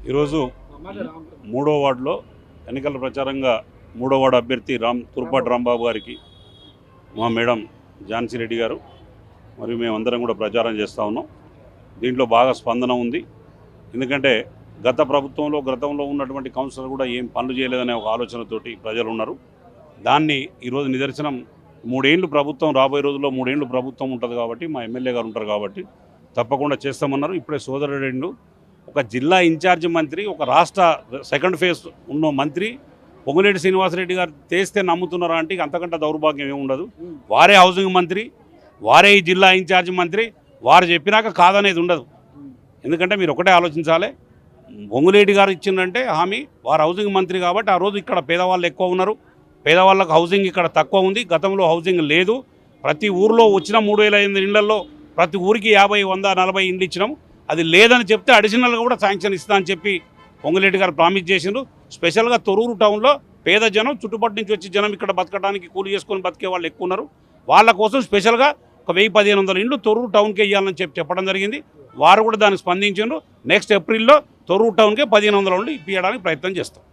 ఈరోజు 3వ వార్డులో ఎన్నికల ప్రచారంగా 3వ వార్డు అభ్యర్థి తుర్పాటి రాంబాబు గారికి మా మేడం ఝాన్సీ రెడ్డి గారు మరియు మేమందరం కూడా ప్రచారం చేస్తూ ఉన్నాం. దీంట్లో బాగా స్పందన ఉంది. ఎందుకంటే గతంలో ఉన్నటువంటి కౌన్సిలర్ కూడా ఏం పనులు చేయలేదనే ఒక ఆలోచనతోటి ప్రజలు ఉన్నారు. దాన్ని ఈరోజు నిదర్శనం 3 ఏళ్ళు ప్రభుత్వం, రాబోయే రోజుల్లో 3 ఏళ్ళు ప్రభుత్వం ఉంటుంది కాబట్టి, మా ఎమ్మెల్యే గారు ఉంటారు కాబట్టి తప్పకుండా చేస్తామన్నారు. ఇప్పుడే సోదరుడు ఒక జిల్లా ఇన్ఛార్జి మంత్రి, ఒక రాష్ట్ర సెకండ్ ఫేజ్ ఉన్న మంత్రి పొంగులేటి శ్రీనివాసరెడ్డి గారు తెస్తే నమ్ముతున్నారా అంటే అంతకంటే దౌర్భాగ్యం ఏమి ఉండదు. వారే హౌసింగ్ మంత్రి, వారే ఈ జిల్లా ఇన్ఛార్జి మంత్రి, వారు చెప్పినాక కాదనేది ఉండదు. ఎందుకంటే మీరు ఒకటే ఆలోచించాలి, పొంగులేటి గారు ఇచ్చిందంటే హామీ, వారు హౌసింగ్ మంత్రి కాబట్టి ఆ రోజు ఇక్కడ పేదవాళ్ళు ఎక్కువ ఉన్నారు, పేదవాళ్ళకు హౌసింగ్ ఇక్కడ తక్కువ ఉంది. గతంలో హౌసింగ్ లేదు. ప్రతి ఊరిలో వచ్చిన 3005 ఇళ్లలో ప్రతి ఊరికి 50, 100, 40 ఇండ్లు ఇచ్చినాం. అది లేదని చెప్తే అడిషనల్గా కూడా శాంక్షన్ ఇస్తా అని చెప్పి పొంగులేటి గారు ప్రామిస్ చేసిండ్రు. స్పెషల్గా తొర్రూరు టౌన్లో పేద జనం, చుట్టుపక్కల నుంచి వచ్చి జనం ఇక్కడ బతకడానికి కూలి చేసుకొని బతికే వాళ్ళు ఎక్కువ ఉన్నారు. వాళ్ళ కోసం స్పెషల్గా ఒక 1000-1500 ఇండ్లు తొర్రూరు టౌన్కే ఇవ్వాలని చెప్పడం జరిగింది. వారు కూడా దాన్ని స్పందించారు. నెక్స్ట్ ఏప్రిల్లో తొర్రూరు టౌన్కే 1500 ఇండ్లు ఇప్పించడానికి ప్రయత్నం చేస్తాం.